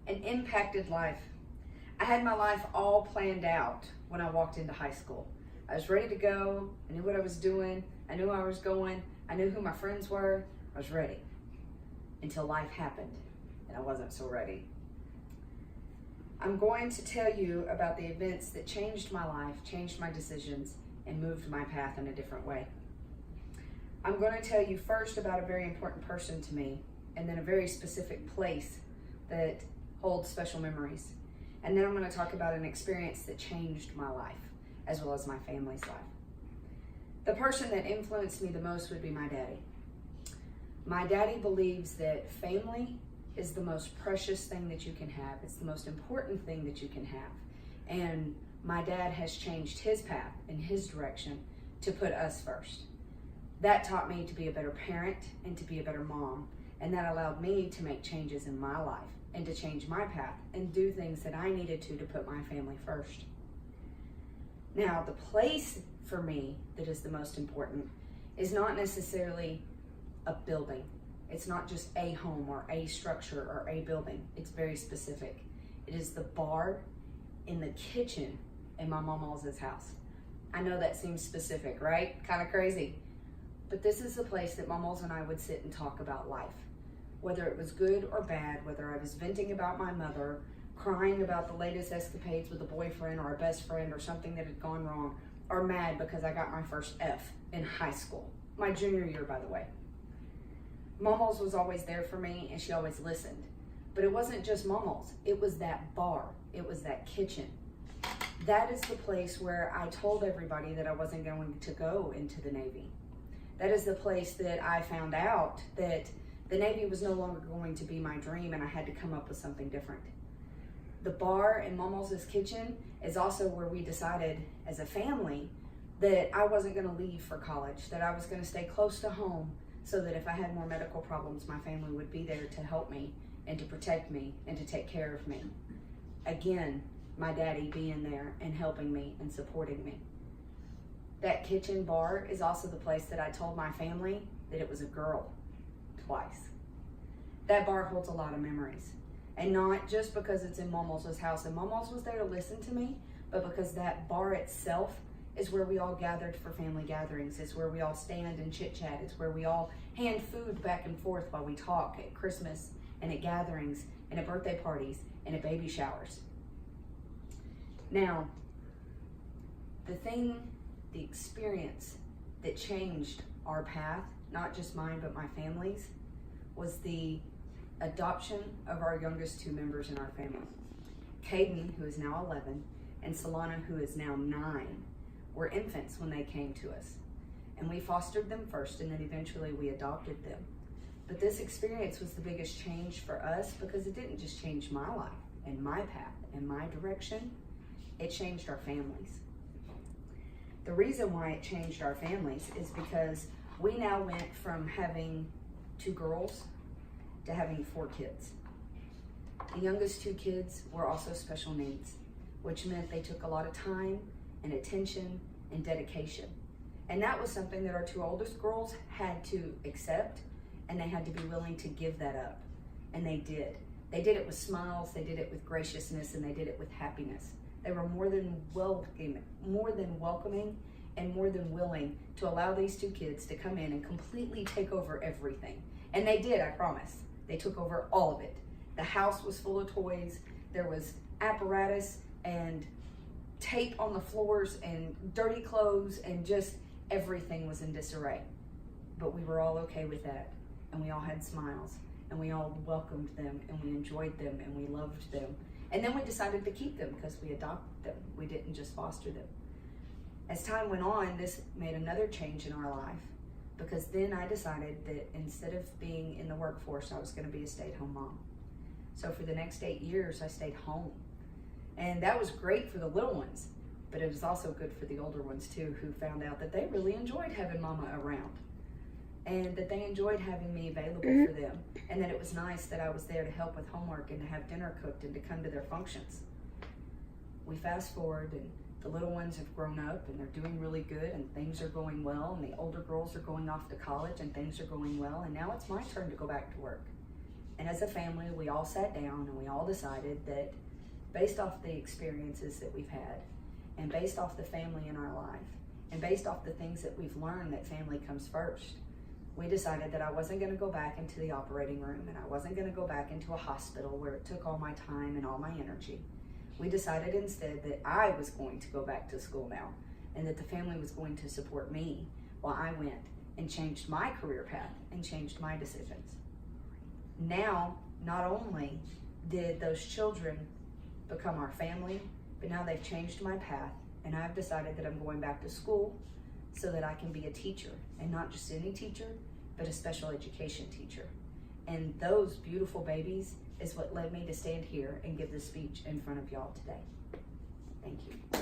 an impacted life. I had my life all planned out when I walked into high school. I was ready to go. I knew what I was doing. I knew where I was going. I knew who my friends were. I was ready until life happened and I wasn't so ready. I'm going to tell you about the events that changed my life, changed my decisions, and moved my path in a different way. I'm going to tell you first about a very important person to me, and then a very specific place that holds special memories. And then I'm going to talk about an experience that changed my life, as well as my family's life. The person that influenced me the most would be my daddy. My daddy believes that family is the most precious thing that you can have. It's the most important thing that you can have. And my dad has changed his path and his direction to put us first. That taught me to be a better parent and to be a better mom. And that allowed me to make changes in my life and to change my path and do things that I needed to put my family first. Now, the place for me that is the most important is not necessarily a building. It's not just a home or a structure or a building. It's very specific. It is the bar in the kitchen in my mama's house. I know that seems specific, right? Kind of crazy. But this is the place that mama's and I would sit and talk about life. Whether it was good or bad, whether I was venting about my mother, crying about the latest escapades with a boyfriend or a best friend or something that had gone wrong, or mad because I got my first F in high school. My junior year, by the way. Mama's was always there for me and she always listened. But it wasn't just Mama's, it was that bar, it was that kitchen. That is the place where I told everybody that I wasn't going to go into the Navy. That is the place that I found out that the Navy was no longer going to be my dream and I had to come up with something different. The bar in Mama's kitchen is also where we decided as a family that I wasn't going to leave for college, that I was going to stay close to home so that if I had more medical problems, my family would be there to help me and to protect me and to take care of me. Again, my daddy being there and helping me and supporting me. That kitchen bar is also the place that I told my family that it was a girl twice. That bar holds a lot of memories. And not just because it's in Mama's house and Mama's was there to listen to me, but because that bar itself is where we all gathered for family gatherings. It's where we all stand and chit chat. It's where we all hand food back and forth while we talk at Christmas and at gatherings and at birthday parties and at baby showers. Now, the experience that changed our path, not just mine but my family's, was the adoption of our youngest two members in our family. Caden, who is now 11, and Solana, who is now 9, were infants when they came to us. And we fostered them first, and then eventually we adopted them. But this experience was the biggest change for us because it didn't just change my life and my path and my direction, it changed our families. The reason why it changed our families is because we now went from having 2 girls to having 4 kids. The youngest 2 kids were also special needs, which meant they took a lot of time and attention and dedication. And that was something that our 2 oldest girls had to accept, and they had to be willing to give that up. And they did. They did it with smiles, they did it with graciousness, and they did it with happiness. They were more than welcoming, and more than willing to allow these 2 kids to come in and completely take over everything. And they did, I promise. They took over all of it. The house was full of toys. There was apparatus and tape on the floors and dirty clothes, and just everything was in disarray. But we were all okay with that, and we all had smiles, and we all welcomed them, and we enjoyed them, and we loved them. And then we decided to keep them because we adopted them. We didn't just foster them. As time went on, this made another change in our life, because then I decided that instead of being in the workforce, I was going to be a stay-at-home mom. So for the next 8 years, I stayed home. And that was great for the little ones, but it was also good for the older ones too, who found out that they really enjoyed having mama around and that they enjoyed having me available for them, and that it was nice that I was there to help with homework and to have dinner cooked and to come to their functions. We fast forward, and the little ones have grown up and they're doing really good and things are going well, and the older girls are going off to college and things are going well, and now it's my turn to go back to work. And as a family, we all sat down and we all decided that based off the experiences that we've had, and based off the family in our life, and based off the things that we've learned that family comes first, we decided that I wasn't going to go back into the operating room and I wasn't going to go back into a hospital where it took all my time and all my energy. We decided instead that I was going to go back to school now, and that the family was going to support me while I went and changed my career path and changed my decisions. Now, not only did those children become our family, but now they've changed my path, and I've decided that I'm going back to school so that I can be a teacher, and not just any teacher, but a special education teacher. And those beautiful babies is what led me to stand here and give this speech in front of y'all today. Thank you.